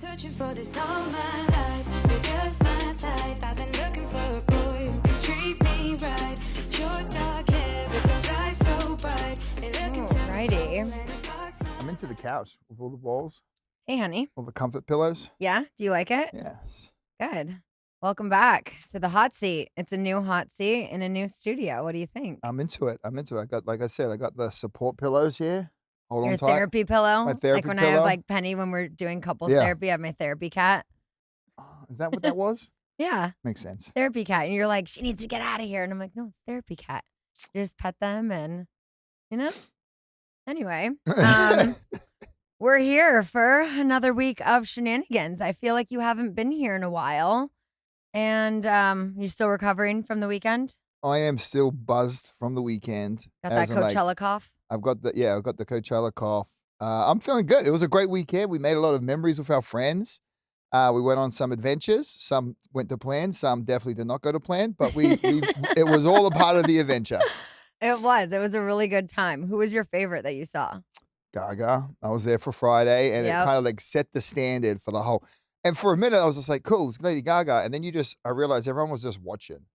Searching for this all my life. You're just my type. I've been looking for a boy who can treat me right. Short dark hair, but those eyes so bright. Alrighty. I'm into the couch with all the walls, Hey, honey. all the comfort pillows. Yeah? Do you like it? Yes. Good. Welcome back to the hot seat. It's a new hot seat in a new studio. What do you think? I'm into it. I got, like I said, I got the support pillows here. Hold Your on tight. therapy pillow? My therapy like when I pillow. have like Penny when we're doing couples Yeah. therapy, I have my therapy cat. Is that what that was? Yeah. Makes sense. Therapy cat. And you're like, she needs to get out of here. And I'm like, no, it's therapy cat. You just pet them and, you know? Anyway, we're here for another week of shenanigans. I feel like you haven't been here in a while. And you're still recovering from the weekend? I am still buzzed from the weekend. Got that as in, like, Coachella cough? I've got the Coachella cough. I'm feeling good. It was a great weekend. We made a lot of memories with our friends. We went on some adventures. Some went to plan. Some definitely did not go to plan. But we it was all a part of the adventure. It was. It was a really good time. Who was your favorite that you saw? Gaga. I was there for Friday, and it Yep. kind of like set the standard for the whole. And for a minute, I was just like, "Cool, it's Lady Gaga." And then I realized everyone was just watching,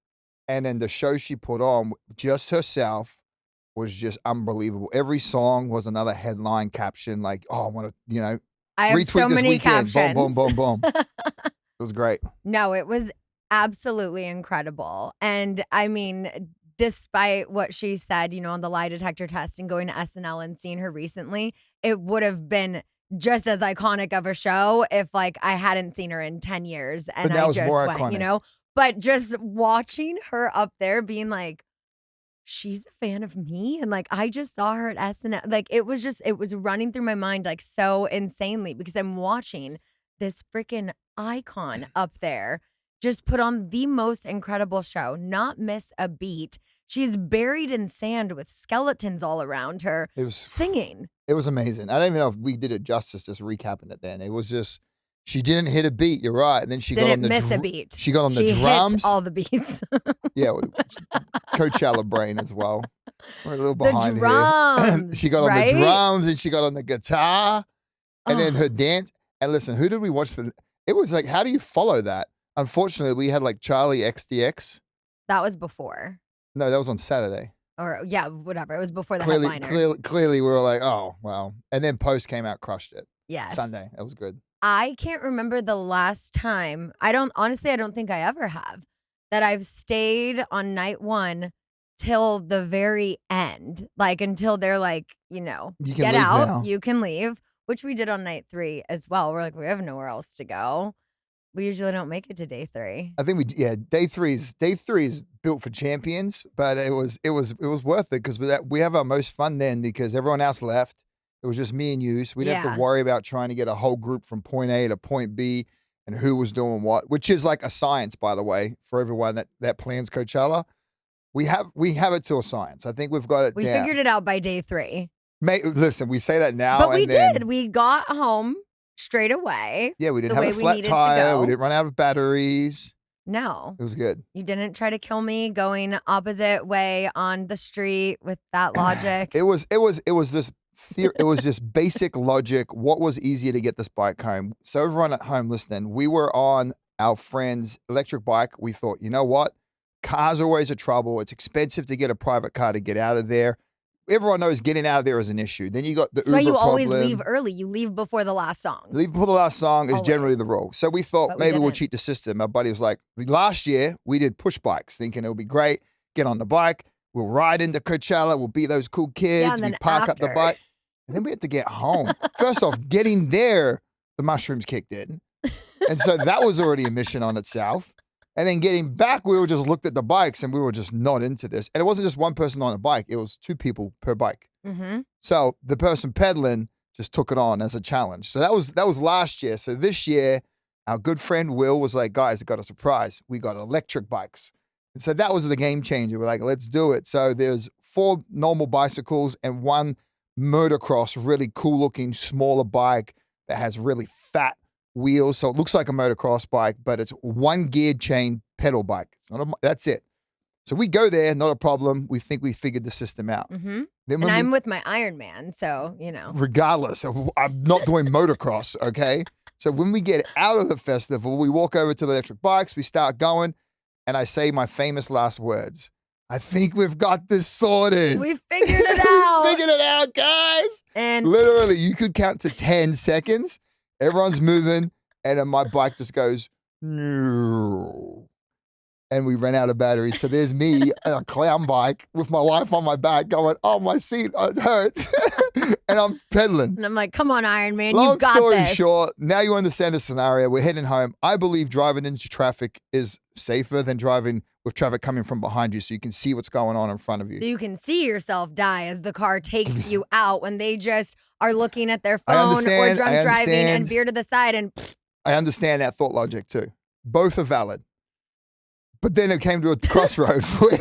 and then the show she put on, just herself, was just unbelievable. Every song was another headline caption, like, "Oh, I want to, I have retweet so this many weekend." captions. Boom, boom, boom, boom. It was great. No, it was absolutely incredible. And I mean, despite what she said, on the lie detector test and going to SNL and seeing her recently, it would have been just as iconic of a show if like I hadn't seen her in 10 years and But that I was just more went, iconic. But just watching her up there being like, she's a fan of me. And like, I just saw her at SNL. Like, it was running through my mind like so insanely because I'm watching this freaking icon up there just put on the most incredible show, not miss a beat. She's buried in sand with skeletons all around her It was singing. It was amazing. I don't even know if we did it justice just recapping it then. It was just, she didn't hit a beat. You're right. And then she got on Didn't the miss a beat. She got on the She drums. hit all the beats. Yeah, Coachella brain as well. We're a little The behind drums, here. She got on right? the drums and she got on the guitar and then her dance. And listen, who did we watch? It was like, how do you follow that? Unfortunately, we had like Charlie XDX. That was before. No, that was on Saturday. Or yeah, whatever. It was before the headliner. Clearly, we were like, oh, well. And then Post came out, crushed it. Yes. Sunday. That was good. I can't remember the last time. I don't think I ever have that I've stayed on night one till the very end. Like until they're like, You can get leave out, now. you can leave, which we did on night 3 as well. We're like, we have nowhere else to go. We usually don't make it to day 3. I think day three is built for champions, but it was worth it because we have our most fun then because everyone else left. It was just me and you, so we didn't have to worry about trying to get a whole group from point A to point B and who was doing what, which is like a science, by the way, for everyone that plans Coachella. We have it to a science. I think we've got it We down. figured it out by day 3. Listen, we say that now, But we and then, did. We got home straight away. Yeah, we didn't the have a way we flat needed to tire. go. We didn't run out of batteries. No. It was good. You didn't try to kill me going opposite way on the street with that logic. It was this it was just basic logic. What was easier to get this bike home? So everyone at home listening, we were on our friend's electric bike. We thought, you know what? Cars are always a trouble. It's expensive to get a private car to get out of there. Everyone knows getting out of there is an issue. Then you got the That's why Uber you always problem. leave early. You leave before the last song. Leave before the last song is Always. generally the rule. So we thought But we maybe we'll didn't. cheat the system. My buddy was like, last year we did push bikes, thinking it'll be great. Get on the bike. We'll ride into Coachella. We'll be those cool kids. and We then park up the after. bike. And then we had to get home. First off, getting there, the mushrooms kicked in. And so that was already a mission on itself. And then getting back, we were just looked at the bikes and we were just not into this. And it wasn't just one person on a bike. It was 2 people per bike. Mm-hmm. So the person pedaling just took it on as a challenge. So that was last year. So this year, our good friend Will was like, guys, I got a surprise. We got electric bikes. And so that was the game changer. We're like, let's do it. So there's 4 normal bicycles and 1 motocross, really cool looking, smaller bike that has really fat wheels. So it looks like a motocross bike, but it's 1 geared chain pedal bike. It's not that's it. So we go there, not a problem. We think we figured the system out. Mm-hmm. Then And I'm with my Iron Man, so, you know. Regardless, I'm not doing motocross, okay? So when we get out of the festival, we walk over to the electric bikes, we start going, and I say my famous last words. I think we've got this sorted. We figured it out. We figured it out, guys. And literally, you could count to 10 seconds. Everyone's moving, and then my bike just goes, no. And we ran out of battery. So there's me on a clown bike with my wife on my back going, oh, my seat, it hurts. And I'm pedaling. I'm like, come on, Iron Man, Long you've got story this. short, now you understand the scenario. We're heading home. I believe driving into traffic is safer than driving with traffic coming from behind you so you can see what's going on in front of you. So you can see yourself die as the car takes you out when they just are looking at their phone or drunk driving and veer to the side and I understand that thought logic too. Both are valid. But then it came to a crossroad where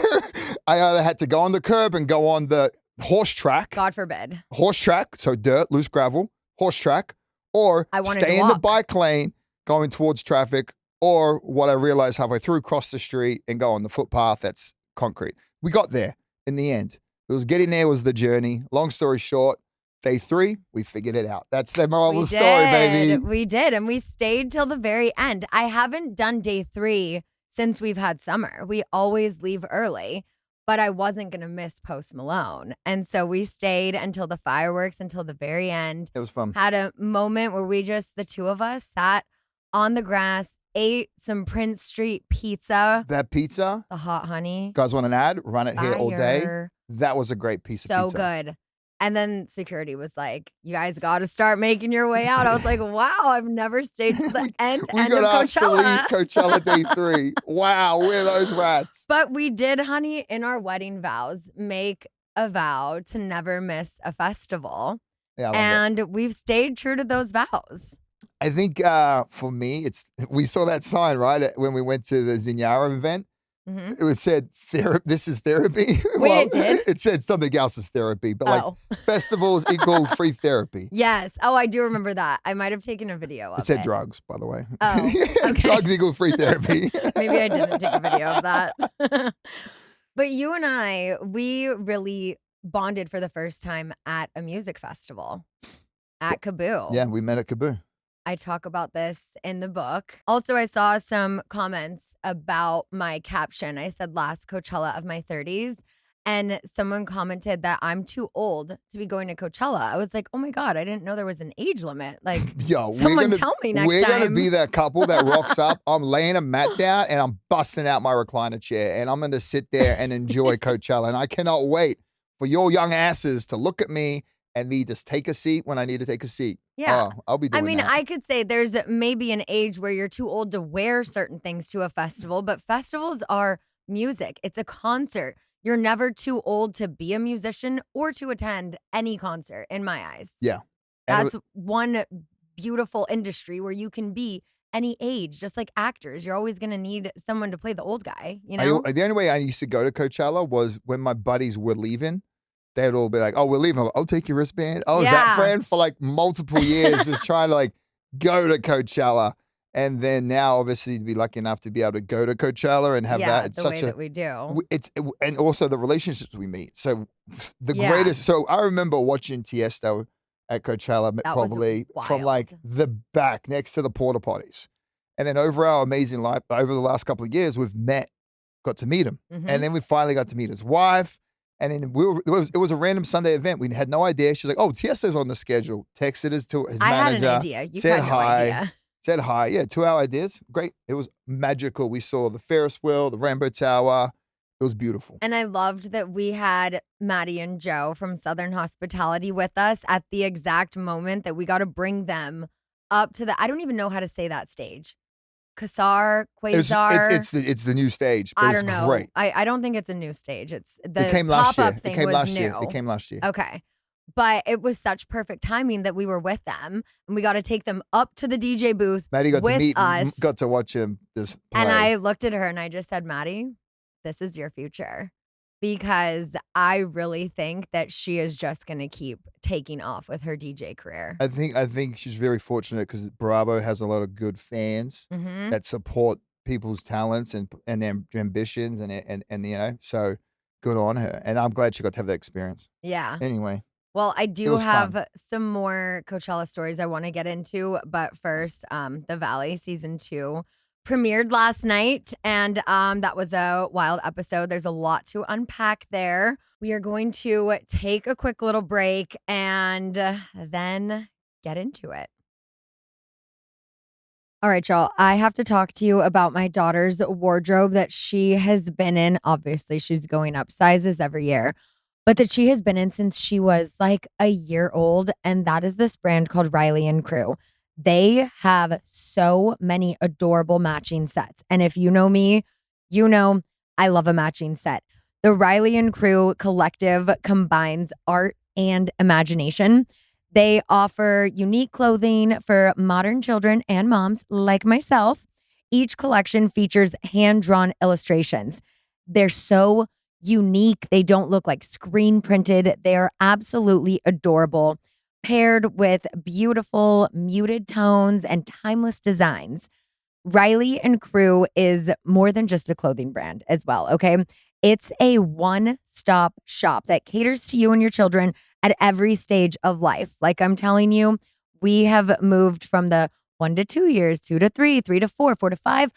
I either had to go on the curb and go on the horse track. God forbid. Horse track, so dirt, loose gravel, horse track, or stay in the bike lane going towards traffic, or what I realized halfway through, cross the street and go on the footpath that's concrete. We got there in the end. It was getting there was the journey. Long story short, day 3, we figured it out. That's the moral of the story, baby. We did, and we stayed till the very end. I haven't done day 3 since we've had summer. We always leave early, but I wasn't going to miss Post Malone. And so we stayed until the fireworks, until the very end. It was fun. Had a moment where we just, the two of us, sat on the grass, ate some Prince Street pizza. That pizza. The hot honey. Guys want an ad? Run it here all day. Fire. That was a great piece of pizza. So good. And then security was like, you guys got to start making your way out. I was like, wow, I've never stayed to the end of We got asked to Coachella. leave Coachella day 3. Wow, we're those rats. But we did, honey, in our wedding vows, make a vow to never miss a festival. Yeah, I love and we've stayed true to those vows. I think for me, we saw that sign, right, when we went to the Zinyara event. Mm-hmm. It said, this is therapy. Wait, it did? It said something else is therapy, but like festivals equal free therapy. Yes. Oh, I do remember that. I might have taken a video of it. It said drugs, by the way. Oh, okay. Drugs equal free therapy. Maybe I didn't take a video of that. But you and I, we really bonded for the first time at a music festival at Kaboo. Yeah, we met at Kaboo. I talk about this in the book. Also, I saw some comments about my caption. I said last Coachella of my 30s, and someone commented that I'm too old to be going to Coachella. I was like, oh my God, I didn't know there was an age limit. Like, yo, someone tell me next time. We're going to be that couple that rocks up. I'm laying a mat down and I'm busting out my recliner chair and I'm going to sit there and enjoy Coachella. And I cannot wait for your young asses to look at me and me just take a seat when I need to take a seat. Yeah. Oh, I'll be doing that. I could say there's maybe an age where you're too old to wear certain things to a festival, but festivals are music. It's a concert. You're never too old to be a musician or to attend any concert, in my eyes. Yeah. That's one beautiful industry where you can be any age, just like actors. You're always going to need someone to play the old guy, you know? The only way I used to go to Coachella was when my buddies were leaving. They'd all be like, oh, we're leaving. I'll take your wristband. I was that friend for like multiple years just trying to like go to Coachella. And then now, obviously, to be lucky enough to be able to go to Coachella and have that. It's the way that we do. And also the relationships we meet. So the greatest. So I remember watching Tiesto at Coachella probably from like the back next to the porta potties. And then over our amazing life, over the last couple of years, we've got to meet him. Mm-hmm. And then we finally got to meet his wife. And then it was a random Sunday event. We had no idea. She's like, oh, Tiesto's on the schedule. Texted us to his manager. I had an idea. You said had no hi. idea. Said hi. Yeah, 2-hour ideas. Great. It was magical. We saw the Ferris wheel, the Rainbow Tower. It was beautiful. And I loved that we had Maddie and Joe from Southern Hospitality with us at the exact moment that we got to bring them up to I don't even know how to say that stage. Quasar. It's the new stage. But I don't know. Great. I don't think it's a new stage. It's the it came last year. thing It came was last new. year. It came last year. Okay. But it was such perfect timing that we were with them and we got to take them up to the DJ booth. Maddie got with to meet us. got to watch him this play. And I looked at her and I just said, Maddie, this is your future. Because I really think that she is just going to keep taking off with her DJ career. I think she's very fortunate because Bravo has a lot of good fans Mm-hmm. that support people's talents and their ambitions and so good on her. And I'm glad she got to have that experience. Yeah. Anyway, Well, I it do was fun. have some more Coachella stories I want to get into, but first, The Valley season 2 premiered last night, and that was a wild episode. There's a lot to unpack there. We are going to take a quick little break and then get into it. All right, y'all. I have to talk to you about my daughter's wardrobe that she has been in. Obviously, she's going up sizes every year, but that she has been in since she was like a year old. And that is this brand called Rylee Cru. They have so many adorable matching sets. And if you know me, you know I love a matching set. The Rylee Cru collective combines art and imagination. They offer unique clothing for modern children and moms like myself. Each collection features hand-drawn illustrations. They're so unique. They don't look like screen printed. They are absolutely adorable, paired with beautiful muted tones and timeless designs. Rylee Cru is more than just a clothing brand as well, okay? It's a one-stop shop that caters to you and your children at every stage of life. Like I'm telling you, we have moved from the 1 to 2 years, 2 to 3, 3 to 4, 4 to 5.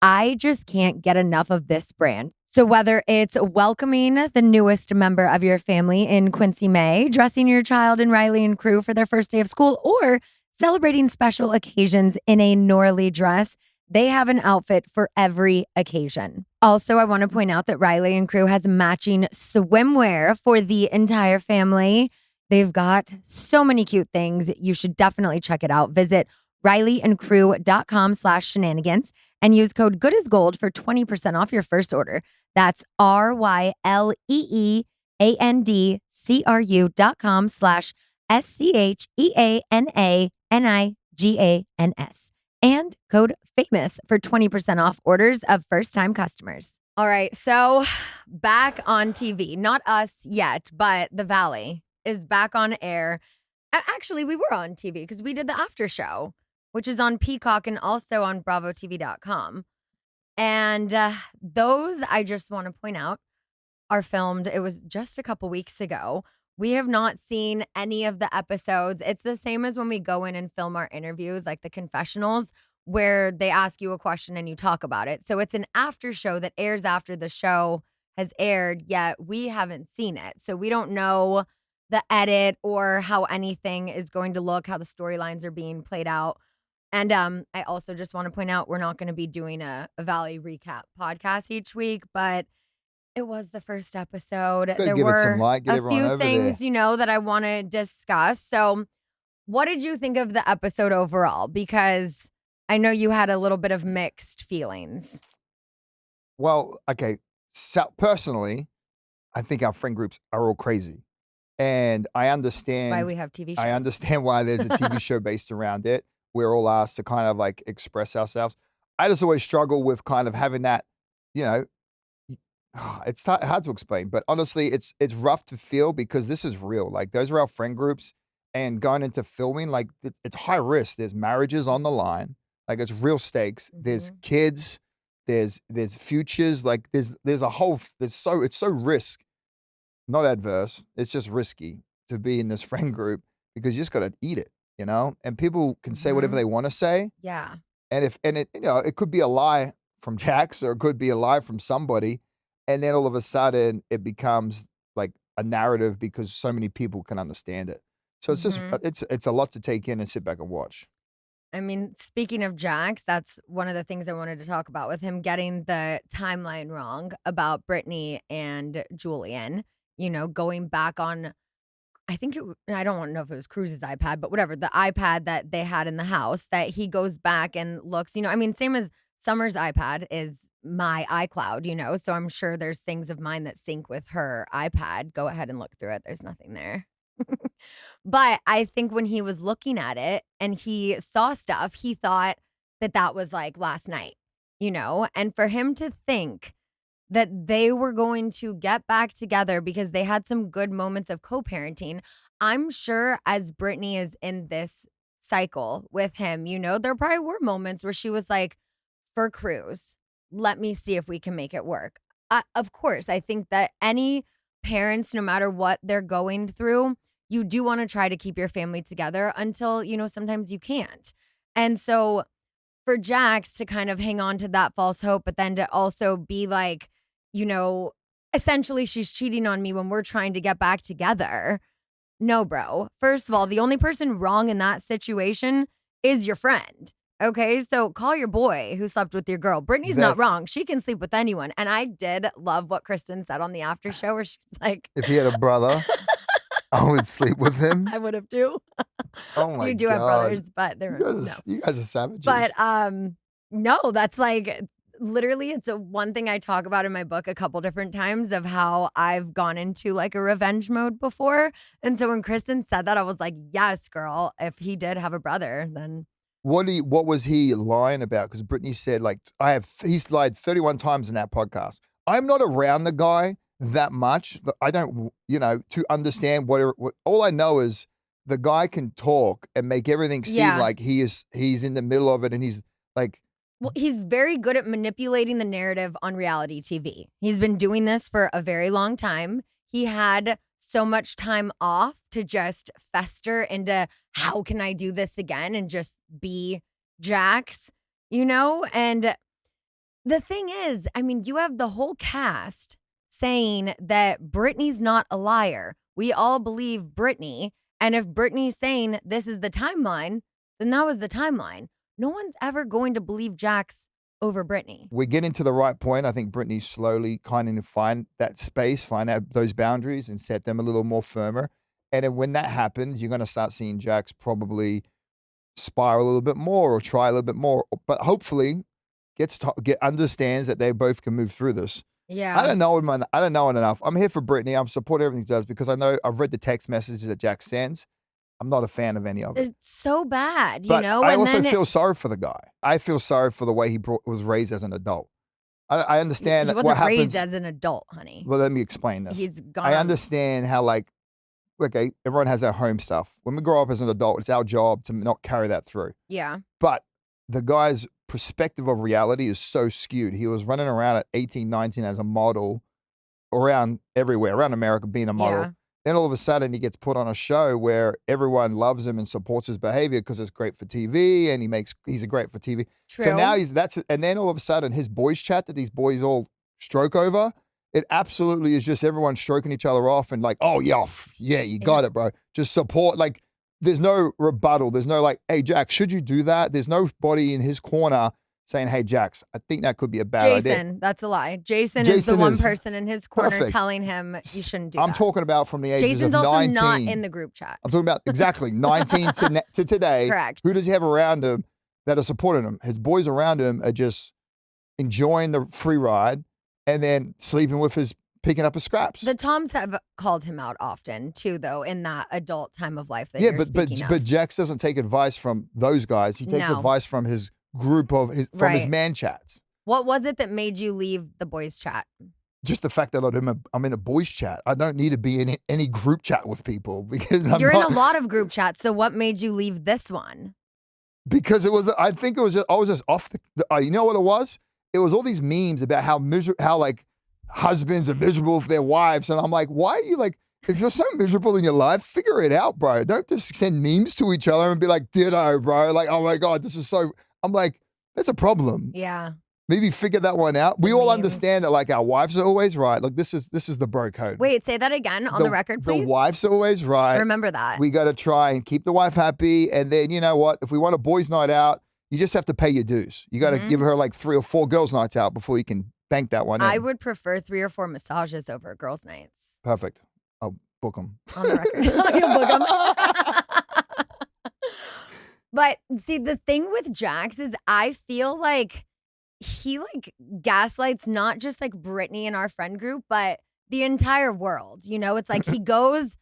I just can't get enough of this brand. So whether it's welcoming the newest member of your family in Quincy May, dressing your child in Rylee Cru for their first day of school, or celebrating special occasions in a Norley dress, they have an outfit for every occasion. Also, I want to point out that Rylee Cru has matching swimwear for the entire family. They've got so many cute things. You should definitely check it out. Visit RyleeandCrew.com/Scheananigans and use code GOODASGOLD for 20% off your first order. That's RYLEEANDCRU.com/SCHEANANIGANS and code FAMOUS for 20% off orders of first-time customers. All right, so back on TV. Not us yet, but The Valley is back on air. Actually, we were on TV because we did the after show, which is on Peacock and also on BravoTV.com. And those, I just want to point out, are filmed. It was just a couple weeks ago. We have not seen any of the episodes. It's the same as when we go in and film our interviews, like the confessionals, where they ask you a question and you talk about it. So it's an after show that airs after the show has aired, yet we haven't seen it. So we don't know the edit or how anything is going to look, how the storylines are being played out. And I also just want to point out, we're not going to be doing a Valley recap podcast each week, but it was the first episode. Gotta There give it some were light, get a everyone few over things, there. that I want to discuss. So what did you think of the episode overall? Because I know you had a little bit of mixed feelings. Well, okay. So personally, I think our friend groups are all crazy. And I That's why understand we have TV shows. I understand why there's a TV show based around it. We're all asked to kind of like express ourselves. I just always struggle with kind of having that, you know, it's hard to explain, but honestly, it's rough to feel because this is real. Like those are our friend groups, and going into filming, like it's high risk. There's marriages on the line, like it's real stakes. There's kids, there's futures, like there's a whole it's so risk, not adverse. It's just risky to be in this friend group because you just got to eat it, And people can say whatever they want to say, Yeah. and it could be a lie from Jax or it could be a lie from somebody. And then all of a sudden it becomes like a narrative because so many people can understand it. So it's just, it's a lot to take in and sit back and watch. I mean, speaking of Jax, that's one of the things I wanted to talk about with him getting the timeline wrong about Brittany and Julian, going back on, I don't want to know if it was Cruz's iPad, but whatever, the iPad that they had in the house, that he goes back and looks, same as Summer's iPad is my iCloud, so I'm sure there's things of mine that sync with her iPad. Go ahead and look through it. There's nothing there. But I think when he was looking at it and he saw stuff, he thought that was like last night, and for him to think that they were going to get back together because they had some good moments of co-parenting. I'm sure as Brittany is in this cycle with him, there probably were moments where she was like, for cruise. Let me see if we can make it work. Of course, I think that any parents, no matter what they're going through, you do want to try to keep your family together until, sometimes you can't. And so for Jax to kind of hang on to that false hope, but then to also be like, essentially she's cheating on me when we're trying to get back together. No, bro. First of all, the only person wrong in that situation is your friend. Okay, so call your boy who slept with your girl. Brittany's not wrong. She can sleep with anyone. And I did love what Kristen said on the after show where she's like, if he had a brother, I would sleep with him. I would have too. Oh my God. You do have brothers, but they're you guys are savages. But no, that's like literally it's one thing I talk about in my book a couple different times of how I've gone into like a revenge mode before. And so when Kristen said that, I was like, yes, girl, if he did have a brother, then what was he lying about? Because Brittany said, like, he's lied 31 times in that podcast. I'm not around the guy that much. I don't, to understand what all I know is the guy can talk and make everything seem like he's in the middle of it, and he's like, well, he's very good at manipulating the narrative on reality TV. He's been doing this for a very long time. He had so much time off to just fester into how can I do this again and just be Jax, And the thing is, I mean, you have the whole cast saying that Brittany's not a liar. We all believe Brittany. And if Brittany's saying this is the timeline, then that was the timeline. No one's ever going to believe Jax over Brittany. We're getting to the right point. I think Brittany's slowly kind of find that space, find out those boundaries and set them a little more firmer. And then when that happens, you're going to start seeing Jax probably spiral a little bit more or try a little bit more. But hopefully understands that they both can move through this. Yeah. I don't know it enough. I'm here for Brittany. I'm supporting everything she does because I know I've read the text messages that Jax sends. I'm not a fan of any of it. It's so bad, but I also feel sorry for the guy. I feel sorry for the way he was raised as an adult. I understand that what happens. He wasn't raised as an adult, honey. Well, let me explain this. He's gone. I understand how, okay, everyone has their home stuff. When we grow up as an adult, it's our job to not carry that through. Yeah. But the guy's perspective of reality is so skewed. He was running around at 18, 19 as a model around everywhere, around America being a model. Yeah. Then all of a sudden he gets put on a show where everyone loves him and supports his behavior because it's great for TV and he's great for TV. True. So now and then all of a sudden his boys chat that these boys all stroke over, it absolutely is just everyone stroking each other off and like, oh yeah, you got it, bro. Just support. Like there's no rebuttal. There's no like, hey Jax, should you do that? There's nobody in his corner saying, hey, Jax, I think that could be a bad idea. Jason, that's a lie. Jason is the one person in his corner telling him you shouldn't do that. I'm talking about from the ages Jason's of 19. Jason's also not in the group chat. I'm talking about exactly 19 to today. Correct. Who does he have around him that are supporting him? His boys around him are just enjoying the free ride and then sleeping with picking up his scraps. The Toms have called him out often too, though, in that adult time of life that you're speaking of. But Jax doesn't take advice from those guys. He takes advice from his group from his man chats. What was it that made you leave the boys chat? Just the fact that I'm in a boys chat. I don't need to be in any group chat with people because you're in a lot of group chats. So what made you leave this one? Because I was just off you know what it was? It was all these memes about how like husbands are miserable for their wives. And I'm like, why are you like, if you're so miserable in your life, figure it out, bro. Don't just send memes to each other and be like, ditto, bro. Like, oh my God, this is so, I'm like, that's a problem. Yeah. Maybe figure that one out. We all understand that like our wives are always right. Like this is the bro code. Wait, say that again on the record, please. The wives are always right. Remember that. We got to try and keep the wife happy. And then you know what? If we want a boys' night out, you just have to pay your dues. You got to give her like 3 or 4 girls' nights out before you can bank that one in. I would prefer 3 or 4 massages over girls' nights. Perfect. I'll book them. On the record. You'll book them. But see, the thing with Jax is I feel like he like gaslights not just like Brittany and our friend group, but the entire world. You know, it's like he goes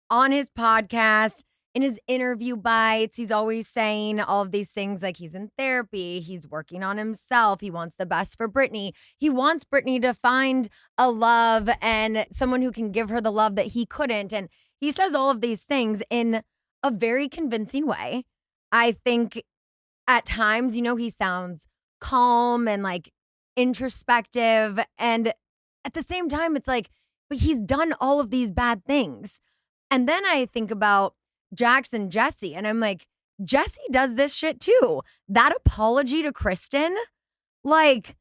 on his podcast, in his interview bites, he's always saying all of these things like he's in therapy, he's working on himself, he wants the best for Brittany. He wants Brittany to find a love and someone who can give her the love that he couldn't. And he says all of these things in a very convincing way. I think at times, you know, he sounds calm and like introspective. And at the same time, it's like, but he's done all of these bad things. And then I think about Jax and Jesse, and I'm like, Jesse does this shit too. That apology to Kristen, like,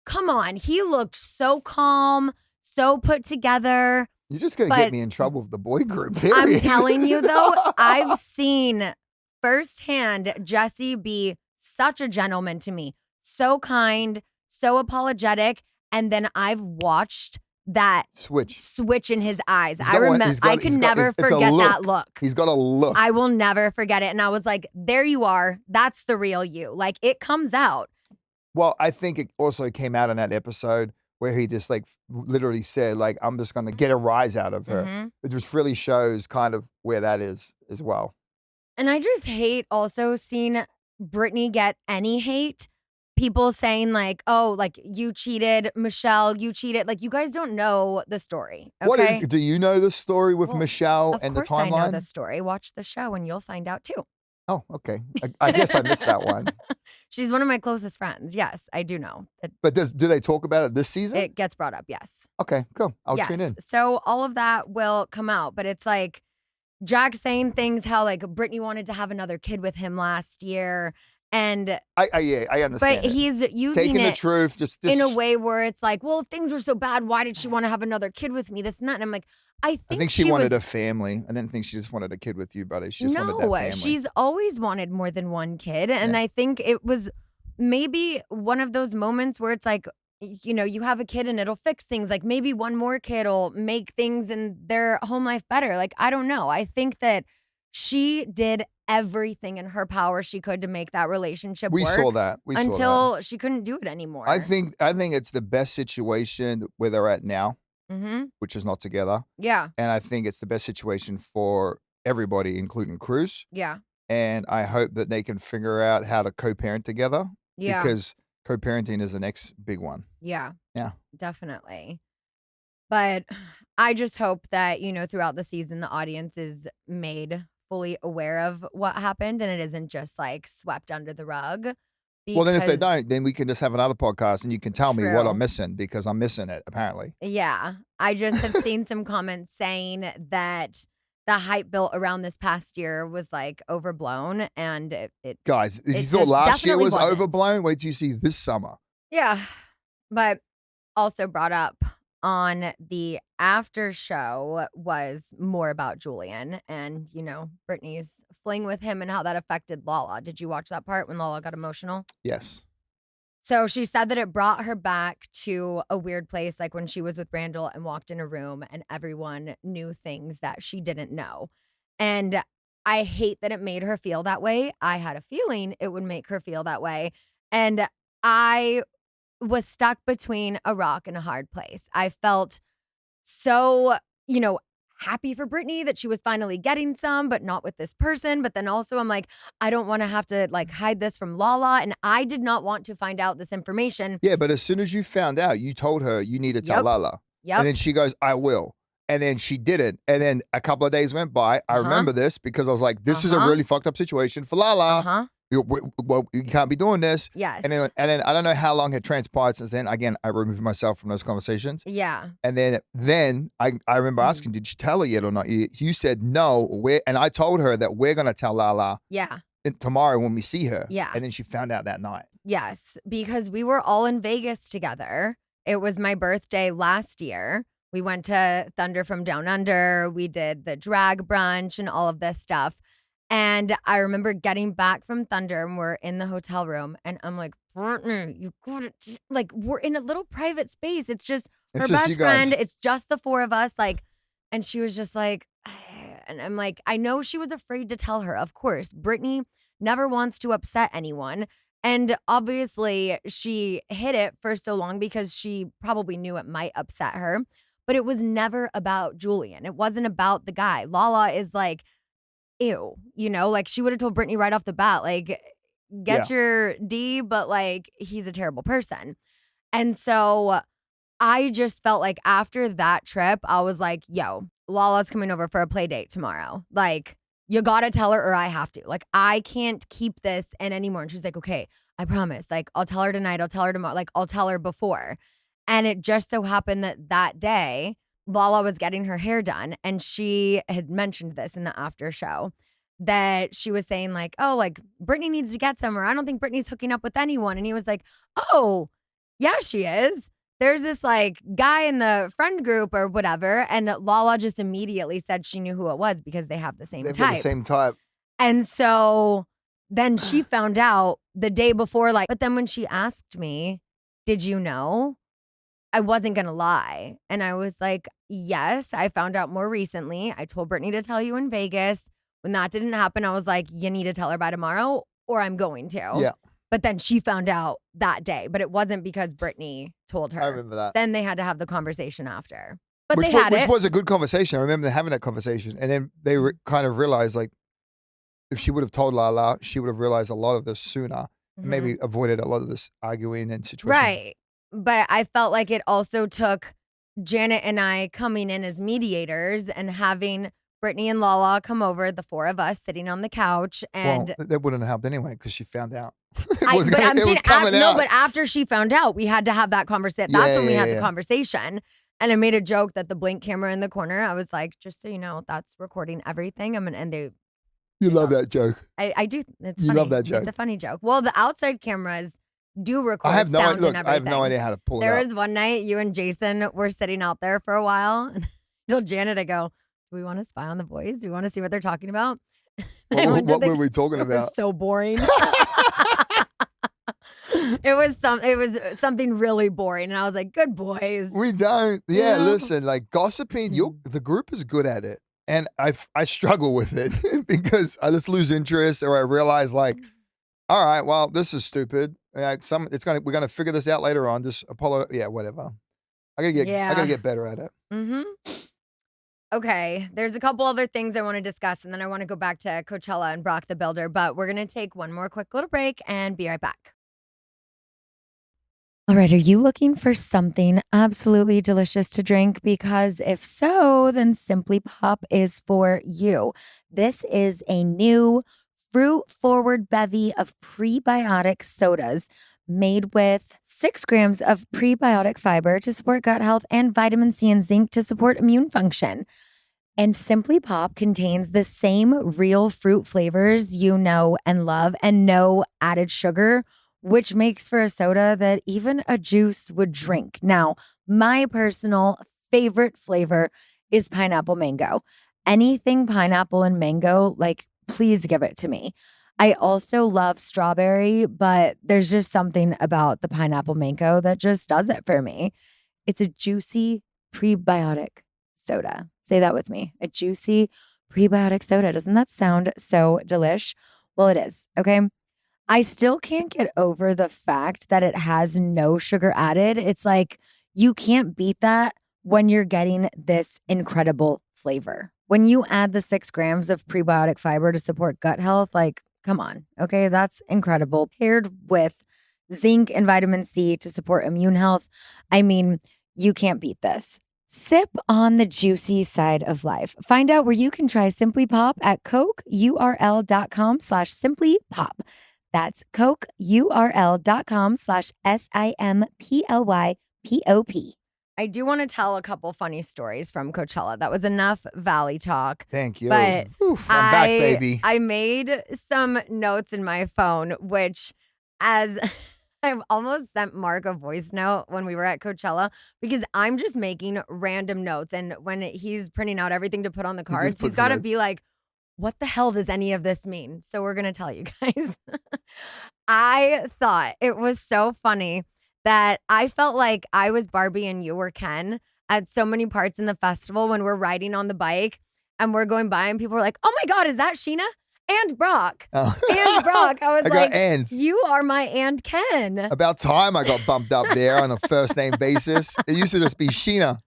come on. He looked so calm, so put together. You're just going to get me in trouble with the boy group, period. I'm telling you, though, I've seen firsthand Jesse be such a gentleman to me. So kind, so apologetic. And then I've watched that switch in his eyes. I remember. I can never forget that look. He's got a look. I will never forget it. And I was like, there you are. That's the real you. Like, it comes out. Well, I think it also came out in that episode where he just like literally said, like, I'm just going to get a rise out of her. Mm-hmm. It just really shows kind of where that is as well. And I just hate also seeing Brittany get any hate. People saying like, oh, like you cheated, Michelle, you cheated. Like, you guys don't know the story. Okay? Do you know the story with Michelle and the timeline? Of course I know the story. Watch the show and you'll find out too. Oh, okay. I guess I missed that one. She's one of my closest friends. Yes, I do know. But do they talk about it this season? It gets brought up, yes. Okay, cool. I'll tune in. So all of that will come out. But it's like Jack saying things how like Brittany wanted to have another kid with him last year. And I understand. But he's using taking it the truth just in a way where it's like, well, if things were so bad, why did she want to have another kid with me? This and that. And I'm like, I think she wanted a family. I didn't think she just wanted a kid with you, buddy. She just wanted that family. She's always wanted more than one kid. And I think it was maybe one of those moments where it's like, you know, you have a kid and it'll fix things. Like maybe one more kid will make things in their home life better. Like, I don't know. I think that she did everything in her power she could to make that relationship work. We saw that. Until she couldn't do it anymore. I think it's the best situation where they're at now, which is not together. Yeah. And I think it's the best situation for everybody, including Cruz. Yeah. And I hope that they can figure out how to co-parent together. Yeah. Because co-parenting is the next big one. Yeah. Yeah. Definitely. But I just hope that, you know, throughout the season, the audience is made fully aware of what happened and it isn't just like swept under the rug. Well, then if they don't, then we can just have another podcast and you can tell me what I'm missing because I'm missing it, apparently. Yeah. I just have seen some comments saying that the hype built around this past year was like overblown and it Guys, if you thought last year was overblown, wait till you see this summer. Yeah. But also brought up on the after show was more about Julian and, you know, Brittany's fling with him and how that affected Lala. Did you watch that part when Lala got emotional? Yes. So she said that it brought her back to a weird place, like when she was with Randall and walked in a room and everyone knew things that she didn't know. And I hate that it made her feel that way. I had a feeling it would make her feel that way. And I was stuck between a rock and a hard place. I felt so, you know, happy for Brittany that she was finally getting some, but not with this person. But then also I'm like, I don't want to have to like hide this from Lala. And I did not want to find out this information. Yeah, but as soon as you found out, you told her you need to tell Lala. Yep. And then she goes, I will. And then she didn't. And then a couple of days went by. I remember this because I was like, this is a really fucked up situation for Lala. Well, you can't be doing this. Yes. And then I don't know how long had transpired since then. Again, I removed myself from those conversations. Yeah. And then I remember asking, did she tell her yet or not? You said no. And I told her that we're going to tell Lala tomorrow when we see her. Yeah. And then she found out that night. Yes, because we were all in Vegas together. It was my birthday last year. We went to Thunder from Down Under. We did the drag brunch and all of this stuff. And I remember getting back from Thunder and we're in the hotel room and I'm like, Brittany, you got it. Like, we're in a little private space. It's just her best friend. It's just the four of us. Like, and she was just like, and I'm like, I know she was afraid to tell her. Of course, Brittany never wants to upset anyone. And obviously she hid it for so long because she probably knew it might upset her. But it was never about Julian. It wasn't about the guy. Lala is like, ew, you know, like she would have told Brittany right off the bat, like, get your D, but like, he's a terrible person. And so I just felt like after that trip, I was like, yo, Lala's coming over for a play date tomorrow. Like, you gotta tell her or I have to. Like, I can't keep this in anymore. And she's like, okay, I promise. Like, I'll tell her tonight. I'll tell her tomorrow. Like, I'll tell her before. And it just so happened that day, Lala was getting her hair done. And she had mentioned this in the after show that she was saying, like, oh, like, Brittany needs to get somewhere. I don't think Brittany's hooking up with anyone. And he was like, oh, yeah, she is. There's this, like, guy in the friend group or whatever. And Lala just immediately said she knew who it was because they have the same They've type. got the same type. And so then she found out the day before, like, but then when she asked me, did you know? I wasn't going to lie. And I was like, yes, I found out more recently. I told Brittany to tell you in Vegas. When that didn't happen, I was like, you need to tell her by tomorrow or I'm going to. Yeah. But then she found out that day. But it wasn't because Brittany told her. I remember that. Then they had to have the conversation after. But Which they had was a good conversation. I remember them having that conversation. And then they kind of realized, like, if she would have told Lala, she would have realized a lot of this sooner. And maybe avoided a lot of this arguing and situation. Right. But I felt like it also took Janet and I coming in as mediators and having Brittany and Lala come over, the four of us sitting on the couch. And well, that wouldn't have helped anyway because she found out. But after she found out, we had to have that conversation. That's when we had the conversation. And I made a joke that the blink camera in the corner, I was like, just so you know, that's recording everything. You love that joke. I do. It's you funny. love that joke. It's a funny joke. Well, the outside cameras do record I have no sound idea. and everything. I have no idea how to pull it There up. was one night you and Jason were sitting out there for a while. And I told Janet, I go, do we want to spy on the boys? Do we want to see what they're talking about? What were we talking It about? was so boring. It was something really boring. And I was like, good boys. We don't. Yeah, Yeah. listen, like gossiping, the group is good at it. And I struggle with it because I just lose interest or I realize like, all right, well, this is stupid. Like we're gonna figure this out later on. Just whatever. I gotta get better at it. Mm-hmm. Okay, there's a couple other things I want to discuss, and then I want to go back to Coachella and Brock the Builder, but we're going to take one more quick little break and be right back. All right, are you looking for something absolutely delicious to drink? Because if so, then Simply Pop is for you. This is a new fruit-forward bevy of prebiotic sodas made with 6 grams of prebiotic fiber to support gut health and vitamin C and zinc to support immune function. And Simply Pop contains the same real fruit flavors you know and love and no added sugar, which makes for a soda that even a juice would drink. Now, my personal favorite flavor is pineapple mango. Anything pineapple and mango, like, please give it to me. I also love strawberry, but there's just something about the pineapple mango that just does it for me. It's a juicy prebiotic soda. Say that with me. A juicy prebiotic soda. Doesn't that sound so delish? Well, it is, okay? I still can't get over the fact that it has no sugar added. It's like you can't beat that when you're getting this incredible flavor. When you add the 6 grams of prebiotic fiber to support gut health, like, come on, okay? That's incredible. Paired with zinc and vitamin C to support immune health. I mean, you can't beat this. Sip on the juicy side of life. Find out where you can try Simply Pop at cokeurl.com/simplypop. That's cokeurl.com/simplypop. I do want to tell a couple funny stories from Coachella. That was enough Valley talk. Thank you. But Oof, I'm back, baby. I made some notes in my phone, which as I've almost sent Mark a voice note when we were at Coachella because I'm just making random notes. And when he's printing out everything to put on the cards, he's got to be like, what the hell does any of this mean? So we're going to tell you guys. I thought it was so funny that I felt like I was Barbie and you were Ken at so many parts in the festival when we're riding on the bike and we're going by and people are like, oh my God, is that Scheana? And Brock. Oh. And Brock. I was like, ants. You are my and Ken. About time I got bumped up there on a first name basis. It used to just be Scheana.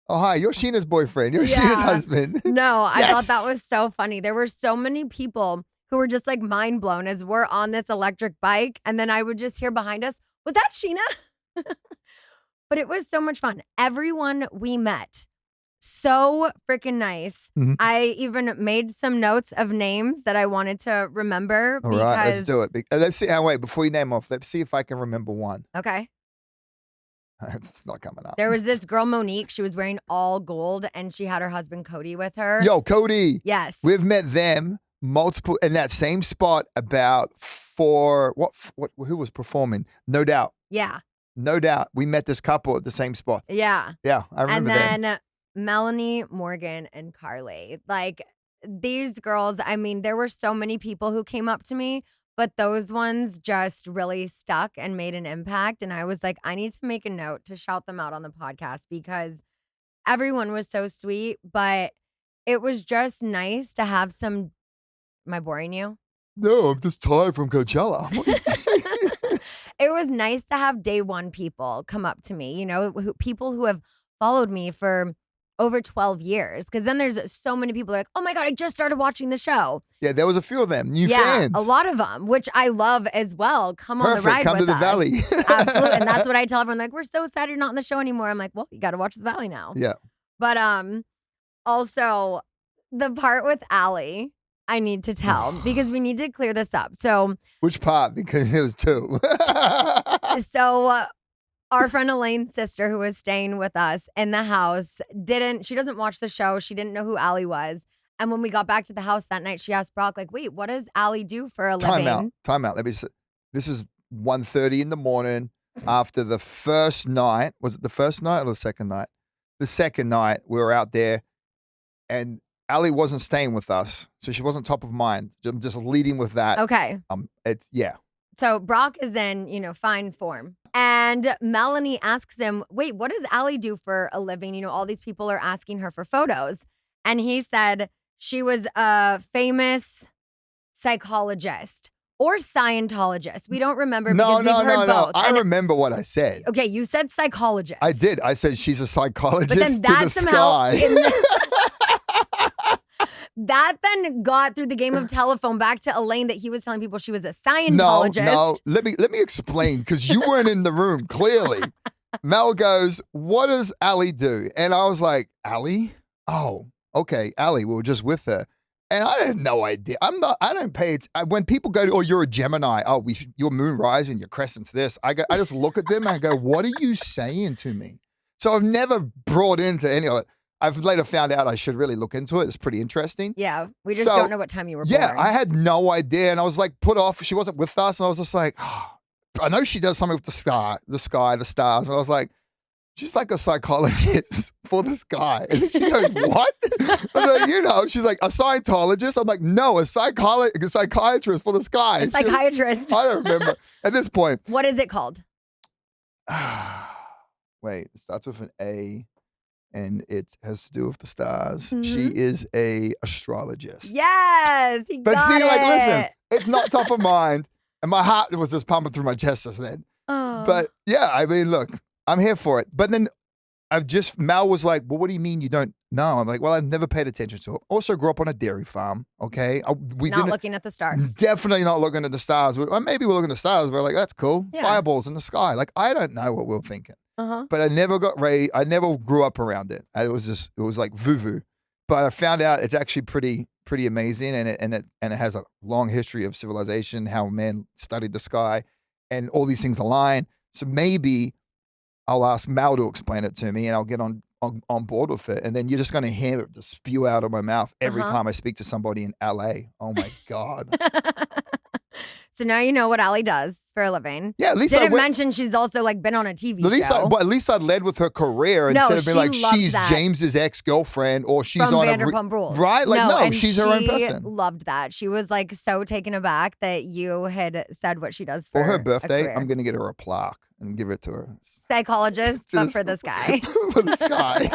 Oh, hi, you're Sheena's boyfriend. You're Sheena's husband. No, I thought that was so funny. There were so many people who were just like mind blown as we're on this electric bike. And then I would just hear behind us, was that Scheana? But it was so much fun. Everyone we met So freaking nice. Mhm. I even made some notes of names that I wanted to remember. All right, let's do it. Let's see. Wait, before you name off, let's see if I can remember one. Okay. It's not coming up. There was this girl, Monique. She was wearing all gold and she had her husband, Cody, with her. Yo, Cody. Yes. We've met them multiple in that same spot about who was performing? No Doubt. Yeah. No Doubt. We met this couple at the same spot. Yeah. Yeah, I remember And them. then Melanie, Morgan, and Carly. Like these girls, I mean, there were so many people who came up to me, but those ones just really stuck and made an impact. And I was like, I need to make a note to shout them out on the podcast because everyone was so sweet, but it was just nice to have some. Am I boring you? No, I'm just tired from Coachella. It was nice to have day one people come up to me, people who have followed me for over 12 years. Because then there's so many people like, oh my God, I just started watching the show. Yeah, there was a few of them. New fans. A lot of them, which I love as well. Come on the ride Come with to the us. Valley. Absolutely. And that's what I tell everyone. Like, we're so sad you're not in the show anymore. I'm like, well, you got to watch the Valley now. Yeah. But also the part with Allie, I need to tell because we need to clear this up. So which part? Because it was two. Our friend Elaine's sister, who was staying with us in the house, she doesn't watch the show. She didn't know who Allie was. And when we got back to the house that night, she asked Brock, like, wait, what does Allie do for a living? Time out. Let me say, this is 1:30 in the morning after the first night. Was it the first night or the second night? The second night, we were out there and Allie wasn't staying with us. So she wasn't top of mind. I'm just leading with that. Okay. Yeah. So Brock is in, fine form. And Melanie asks him, wait, what does Allie do for a living? All these people are asking her for photos. And he said she was a famous psychologist or Scientologist. We don't remember because we've heard both. I remember what I said. Okay, you said psychologist. I did. I said she's a psychologist but then to that the somehow sky. That then got through the game of telephone back to Elaine that he was telling people she was a Scientologist. No. Let me explain because you weren't in the room, clearly. Mel goes, what does Allie do? And I was like, Allie? Oh, okay, Allie, we were just with her. And I had no idea. I don't pay it. When people go, oh, you're a Gemini. Oh, your moon rising, your crescent's this. I just look at them and I go, what are you saying to me? So I've never brought into any of it. I've later found out I should really look into it. It's pretty interesting. Yeah, we just don't know what time you were born. Yeah, I had no idea. And I was like put off. She wasn't with us. And I was just like, oh, I know she does something with the sky, the stars. And I was like, she's like a psychologist for the sky. And then she goes, what? I'm like, she's like, a Scientologist? I'm like, no, a psychiatrist for the sky. A psychiatrist. I don't remember. At this point. What is it called? Wait, it starts with an A. And it has to do with the stars. Mm-hmm. She is a astrologist. Yes, listen, it's not top of mind. And my heart was just pumping through my chest just then. Oh. But yeah, I mean, look, I'm here for it. But then Mal was like, well, what do you mean you don't know? I'm like, well, I've never paid attention to it. Also grew up on a dairy farm, okay? Not looking at the stars. Definitely not looking at the stars. Or maybe we're looking at the stars. We're like, that's cool. Yeah. Fireballs in the sky. Like, I don't know what we're thinking. Uh-huh. But I never got raised. I never grew up around it. It was like voo-voo. But I found out it's actually pretty amazing, and it has a long history of civilization, how man studied the sky, and all these things align. So maybe I'll ask Mal to explain it to me, and I'll get on board with it. And then you're just going to hear it just spew out of my mouth every time I speak to somebody in LA. Oh my God. So now you know what Allie does for a living. Yeah, at least Didn't mention she's also been on a TV show. At least I led with her career instead of being like she's James's ex-girlfriend or she's from on Vanderpump Rules. Right? Like she's her own person. Loved that. She was so taken aback that you had said what she does for her birthday. a career. I'm going to get her a plaque and give it to her. Psychologist, but for this guy. For this guy.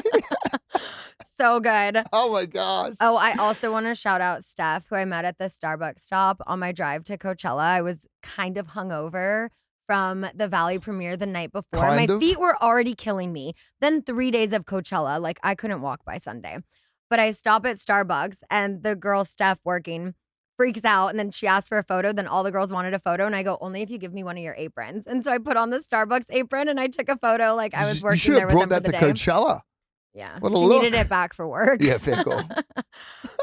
So good. Oh my gosh. Oh, I also want to shout out Steph, who I met at the Starbucks stop on my drive to Coachella. I was kind of hungover from the Valley premiere the night before. My feet were already killing me. Then 3 days of Coachella, I couldn't walk by Sunday. But I stop at Starbucks and the girl Steph working freaks out, and then she asked for a photo. Then all the girls wanted a photo, and I go, only if you give me one of your aprons. And so I put on the Starbucks apron and I took a photo I was working there with them for the day. You should have brought that to Coachella. Yeah. What a She look. needed it back for work. Yeah, fair call.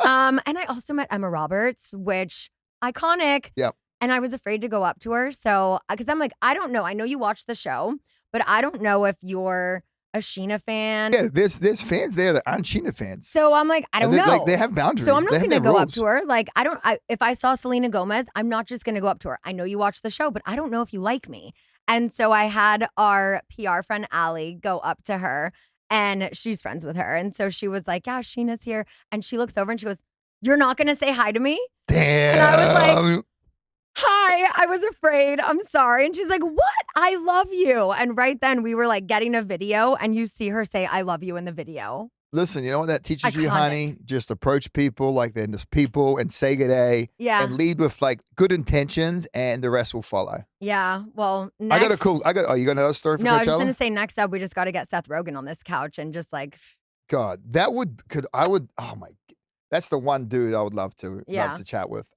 And I also met Emma Roberts, which iconic. Yep. And I was afraid to go up to her. So, because I'm like, I don't know. I know you watched the show, but I don't know if you're a Scheana fan. Yeah, there's fans there that aren't Scheana fans. So I'm like, I don't know. Like, they have boundaries. So I'm not They have going to their go up rules. to her. Like, if I saw Selena Gomez, I'm not just going to go up to her. I know you watched the show, but I don't know if you like me. And so I had our PR friend, Allie, go up to her, and she's friends with her. And so she was like, yeah, Sheena's here. And she looks over and she goes, you're not going to say hi to me? Damn. And I was like, hi, I was afraid. I'm sorry. And she's like, what? I love you. And right then we were like getting a video, and you see her say, I love you in the video. Listen, you know what that teaches you, Iconic. honey? Just approach people like they're just people and say good day. Yeah. And lead with like good intentions, and the rest will follow. Yeah. Well, next. Oh, you got another story for No, I was just Coachella? going to say next up, we just got to get Seth Rogen on this couch and just like, God, oh my, that's the one dude I would love to chat with.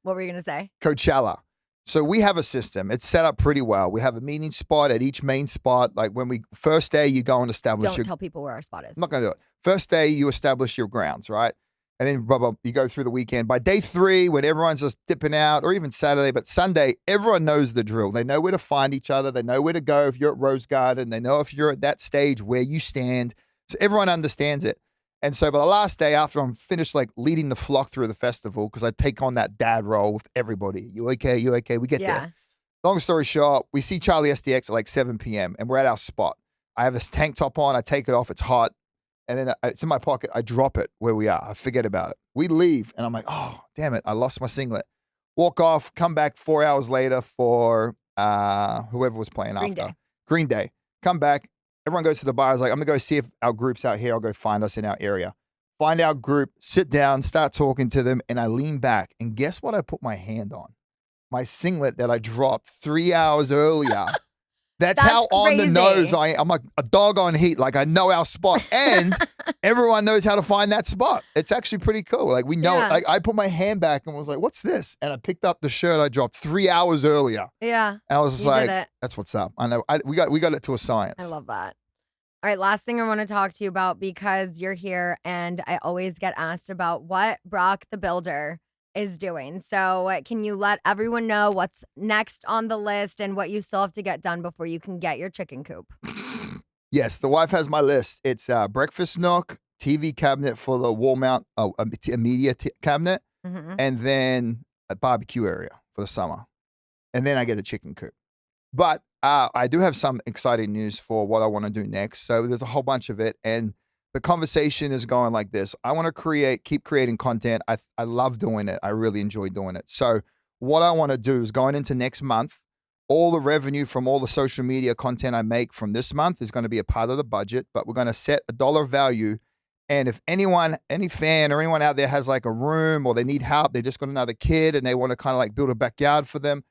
what were you going to say? Coachella. So we have a system. It's set up pretty well. We have a meeting spot at each main spot. Like first day, you go and establish Don't tell people where our spot is. I'm not going to do it. First day, you establish your grounds, right? And then you go through the weekend. By day 3, when everyone's just dipping out, or even Saturday, but Sunday, everyone knows the drill. They know where to find each other. They know where to go if you're at Rose Garden. They know if you're at that stage where you stand. So everyone understands it. And so by the last day, after I'm finished like leading the flock through the festival, because I take on that dad role with everybody. You okay? You okay? We get there. Long story short, we see Charlie SDX at like 7 p.m. and we're at our spot. I have this tank top on. I take it off. It's hot. And then it's in my pocket. I drop it where we are. I forget about it. We leave. And I'm like, oh, damn it. I lost my singlet. Walk off. Come back 4 hours later for whoever was playing after. Green Day. Come back. Everyone goes to the bar. I was like, I'm going to go see if our group's out here. I'll go find us in our area. Find our group. Sit down. Start talking to them. And I lean back. And guess what I put my hand on? My singlet that I dropped 3 hours earlier. That's how on the nose I am. I'm like a dog on heat. Like I know our spot, and everyone knows how to find that spot. It's actually pretty cool. Like we know it. Like I put my hand back and was like, "What's this?" And I picked up the shirt I dropped 3 hours earlier. Yeah, and I was just like, "That's what's up." I know. We got it to a science. I love that. All right, last thing I want to talk to you about, because you're here, and I always get asked about what Brock the Builder is doing. So can you let everyone know what's next on the list and what you still have to get done before you can get your chicken coop? Yes, the wife has my list. It's a breakfast nook, TV cabinet for the wall mount, a media cabinet, and then a barbecue area for the summer. And then I get a chicken coop. But I do have some exciting news for what I want to do next. So there's a whole bunch of it. And the conversation is going like this. I want to keep creating content. I love doing it. I really enjoy doing it. So what I want to do is going into next month, all the revenue from all the social media content I make from this month is going to be a part of the budget, but we're going to set a dollar value. And if any fan or anyone out there has like a room or they need help, they just got another kid and they want to kind of like build a backyard for them,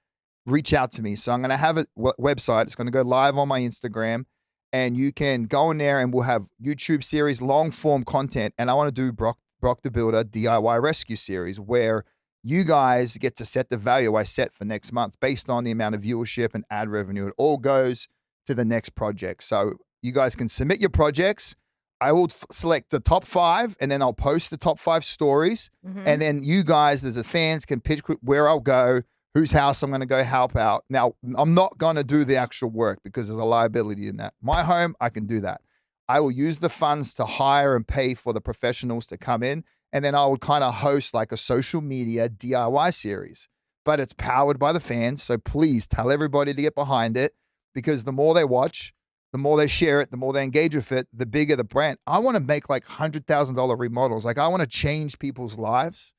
reach out to me. So I'm going to have a website. It's going to go live on my Instagram. And you can go in there and we'll have YouTube series, long form content. And I want to do Brock the Builder DIY Rescue series where you guys get to set the value I set for next month based on the amount of viewership and ad revenue. It all goes to the next project. So you guys can submit your projects. I will select the top 5 and then I'll post the top 5 stories. And then you guys, as the fans, can pitch where I'll go, whose house I'm going to go help out. Now, I'm not going to do the actual work because there's a liability in that. My home, I can do that. I will use the funds to hire and pay for the professionals to come in, and then I will kind of host like a social media DIY series. But it's powered by the fans, so please tell everybody to get behind it, because the more they watch, the more they share it, the more they engage with it, the bigger the brand. I want to make like $100,000 remodels. Like I want to change people's lives.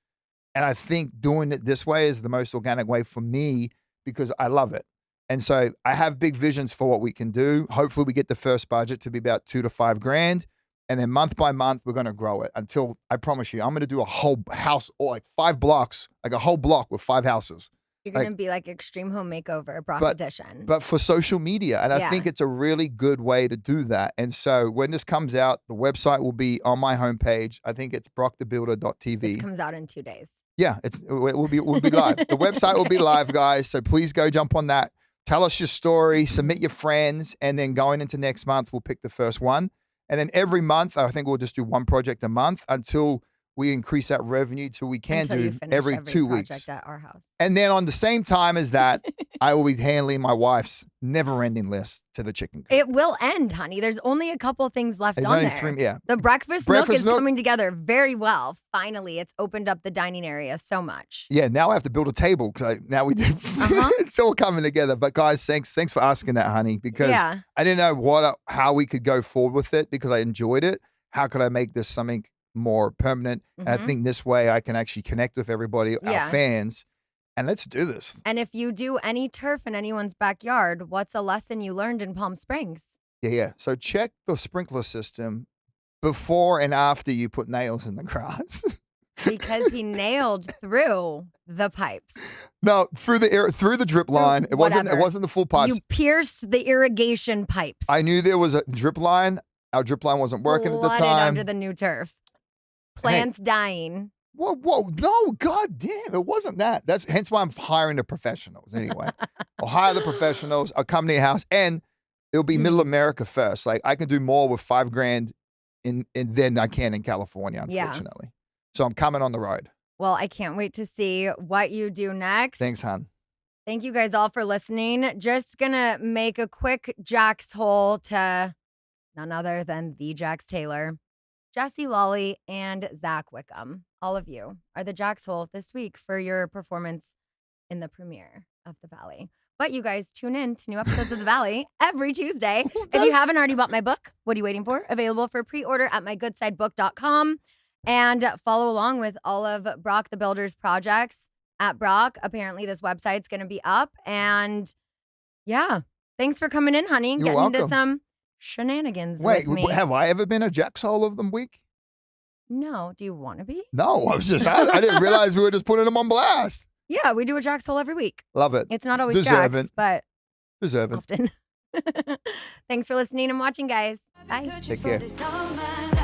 And I think doing it this way is the most organic way for me because I love it. And so I have big visions for what we can do. Hopefully we get the first budget to be about $2,000 to $5,000. And then month by month, we're going to grow it until, I promise you, I'm going to do a whole house or like 5 blocks, like a whole block with 5 houses. You're going to be like Extreme Home Makeover, Brock Edition. But for social media. And I think it's a really good way to do that. And so when this comes out, the website will be on my homepage. I think it's brockthebuilder.tv. This comes out in 2 days. Yeah, it will be live. The website will be live, guys. So please go jump on that. Tell us your story, submit your friends, and then going into next month, we'll pick the first one. And then every month, I think we'll just do one project a month until we increase that revenue till we can Until you do finish every 2 project weeks. at our house. And then on the same time as that, I will be handling my wife's never-ending list to the chicken coop. It will end, honey. There's only a couple things left There's on only there. 3, yeah. The breakfast milk is milk. coming together very well. Finally, it's opened up the dining area so much. Yeah, now I have to build a table because now we do. It's all coming together. But guys, thanks for asking that, honey, because Yeah. I didn't know how we could go forward with it because I enjoyed it. How could I make this something more permanent? And I think this way I can actually connect with everybody, our fans, and let's do this. And if you do any turf in anyone's backyard, what's a lesson you learned in Palm Springs? Yeah. So check the sprinkler system before and after you put nails in the grass. Because he nailed through the pipes. No, through the drip line. It wasn't the full pipes. You pierced the irrigation pipes. I knew there was a drip line. Our drip line wasn't working at the Flooded time. under the new turf. Plants dying. Whoa, no, god damn, it wasn't that. That's hence why I'm hiring the professionals anyway. I'll hire the professionals, I'll come to your house, and it'll be middle America first. Like I can do more with $5,000 than I can in California, unfortunately. So I'm coming on the road. Well, I can't wait to see what you do next. Thanks, hon. Thank you guys all for listening. Just gonna make a quick Jax hole to none other than the Jax Taylor, Jesse Lawley, and Zach Wickham. All of you are the Jax hole this week for your performance in the premiere of The Valley. But you guys tune in to new episodes of The Valley every Tuesday. If you haven't already bought my book, what are you waiting for? Available for pre-order at mygoodsidebook.com. And follow along with all of Brock the Builder's projects at Brock. Apparently this website's going to be up. And yeah, thanks for coming in, honey. You're Getting into welcome. some shenanigans Wait, with me. have I ever been a Jax hole of the week? No. Do you want to be? No, I didn't realize we were just putting them on blast. Yeah, we do a Jax hole every week. Love it. It's not always Deserving. Jax, but Deserving. often. Thanks for listening and watching, guys. Bye. Take care. For this all my